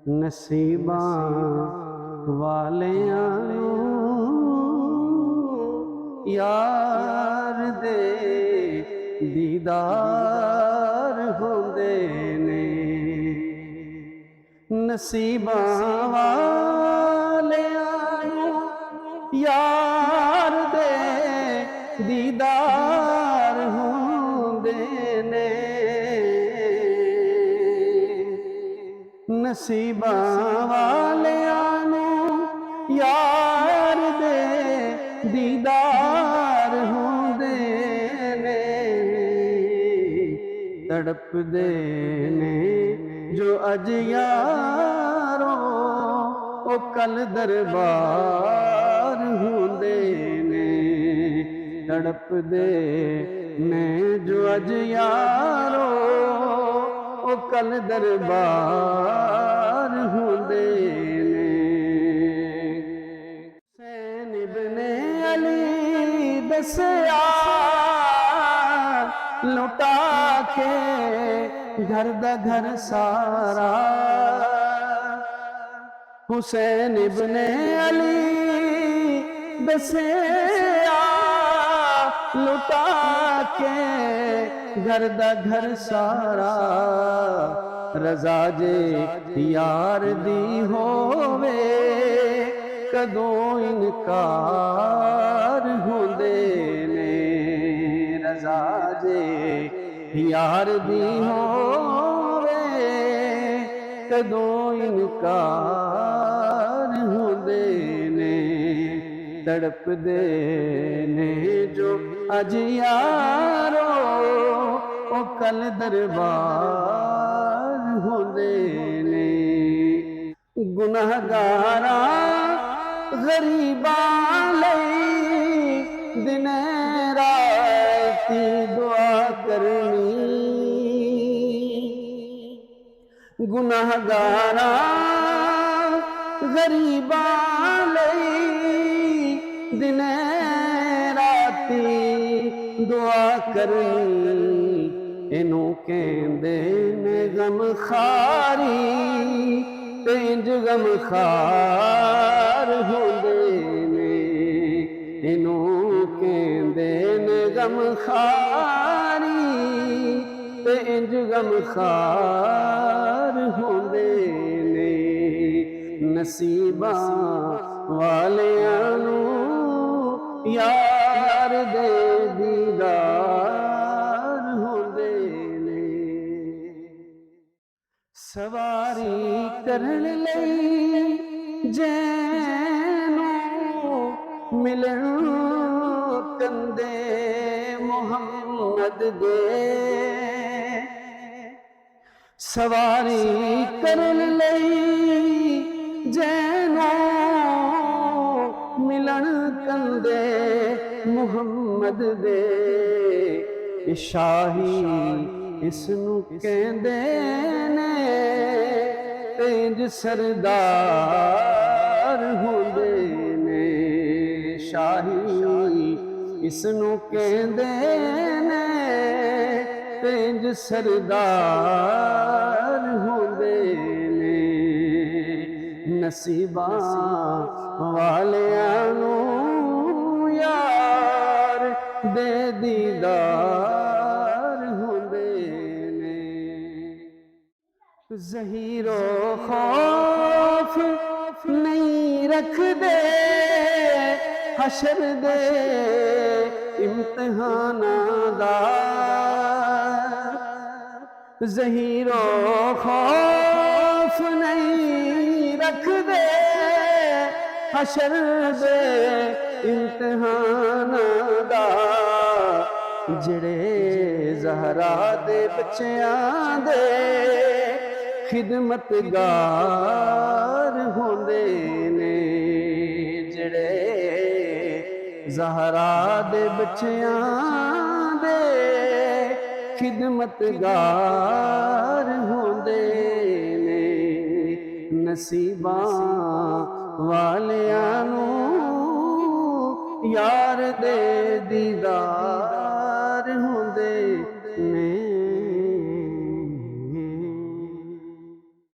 ਨਸੀਬਾਂ ਵਾਲਿਆਂ ਨੂੰ ਯਾਰ ਦੇ ਦੀਦਾਰ ਹੁੰਦੇ ਨੇ। ਨਸੀਬਾਂ ਵਾਲਿਆਂ ਨੂੰ ਯਾਰ ਦੇ ਦੀਦਾਰ ਹੁੰਦੇ ਨੇ। ਨਸੀਬਾਂ ਵਾਲਿਆਂ ਨੂੰ ਯਾਰ ਦੇ ਦੀਦਾਰ ਹੁੰਦੇ ਨੇ। ਤੜਪਦੇ ਨੇ ਜੋ ਅਜ ਯਾਰੋ ਉਹ ਕੱਲ ਦਰਬਾਰ ਹੁੰਦੇ ਨੇ। ਤੜਪਦੇ ਨੇ ਜੋ ਅਜ ਯਾਰੋ ਉਹ ਕੱਲ ਦਰਬਾਰ ਹੁੰਦੇ ਨੇ। ਹੁਸੈਨ ਇਬਨ ਅਲੀ ਦੱਸਿਆ ਲੁਟਾ ਕੇ ਘਰ ਦਾ ਘਰ ਸਾਰਾ। ਹੁਸੈਨ ਇਬਨ ਅਲੀ ਦੱਸਿਆ ਲੁਟਾ ਕੇ ਘਰ ਦਾ ਘਰ ਸਾਰਾ। ਰਜ਼ਾ ਜੇ ਯਾਰ ਦੀ ਹੋਵੇ ਕਦੋਂ ਇਨਕਾਰ ਹੁੰਦੇ ਨੇ। ਰਜ਼ਾ ਜੇ ਯਾਰ ਦੀ ਹੋਵੇ ਕਦੋਂ ਇਨਕਾਰ ਹੁੰਦੇ ਨੇ। ਤੜਪਦੇ ਨੇ ਜੋ ਅਜ ਯਾਰੋ ਉਹ ਕੱਲ ਦਰਬਾਰ ਹੁੰਦੇ ਨੇ। ਗੁਨਾਹਗਾਰਾਂ ਗਰੀਬਾਂ ਲਈ ਦਿਨੇ ਰਾਤੀ ਦੁਆ ਕਰਨੀ। ਗੁਨਾਹਗਾਰਾਂ ਗਰੀਬਾਂ ਲਈ ਦਿਨੇ ਰਾਤੀ ਦੁਆ ਕਰਨੀ। ਇਹਨੂੰ ਕਹਿੰਦੇ ਨੇ ਗਮਖਾਰੀ ਤੇ ਇੰਜ ਗਮਖਾਰ ਹੁੰਦੇ ਨੇ। ਇਹਨੂੰ ਕਹਿੰਦੇ ਨੇ ਗਮਖਾਰੀ ਤੇ ਇੰਜ ਗਮਖਾਰ ਹੁੰਦੇ ਨੇ। ਨਸੀਬਾਂ ਵਾਲਿਆਂ ਨੂੰ ਯਾਰ ਦੇ ਦੀਦਾਰ ਹੁੰਦੇ ਨੇ। ਸਵਾਰੀ ਕਰਨ ਲਈ ਜੈਨੂੰ ਮਿਲਣ ਕੰਦੇ ਮੁਹੰਮਦ ਦੇ। ਸਵਾਰੀ ਕਰਨ ਲਈ ਜੈਨੂੰ ਮਿਲਣ ਕੰਦੇ ਮੁਹੰਮਦ ਦੇ। ਸ਼ਾਹੀ ਇਸ ਨੂੰ ਕਹਿੰਦੇ ਨੇ ਇੰਜ ਸਰਦਾਰ ਹੁੰਦੇ ਨੇ। ਸ਼ਾਹੀ ਇਸ ਨੂੰ ਕਹਿੰਦੇ ਨੇ ਇੰਜ ਸਰਦਾਰ ਹੁੰਦੇ ਨੇ। ਨਸੀਬਾਂ ਵਾਲਿਆਂ ਨੂੰ ਯਾਰ ਦੇ ਦੀਦਾਰ ਹੁੰਦੇ ਨੇ। ਜ਼ਹੀਰੋ ਖੌਫ ਨਹੀਂ ਰੱਖਦੇ ਹਸ਼ਰ ਦੇ ਇਮਤਿਹਾਨਾਂ ਦਾ। ਜ਼ਹੀਰੋ ਖੌਫ ਨਹੀਂ ਰੱਖਦੇ ਹਸ਼ਰ ਦੇ ਇਮਤਿਹਾਨਾਂ ਦਾ। ਜਿਹੜੇ ਜ਼ਹਰਾ ਦੇ ਬੱਚਿਆਂ ਦੇ ਖਿਦਮਤਗਾਰ ਹੁੰਦੇ ਨੇ। ਜਿਹੜੇ ਜ਼ਹਰਾ ਦੇ ਬੱਚਿਆਂ ਦੇ ਖਿਦਮਤਗਾਰ ਹੁੰਦੇ ਨੇ। ਨਸੀਬਾਂ ਵਾਲਿਆਂ ਨੂੰ ਯਾਰ ਦੇ ਦੀਦਾਰ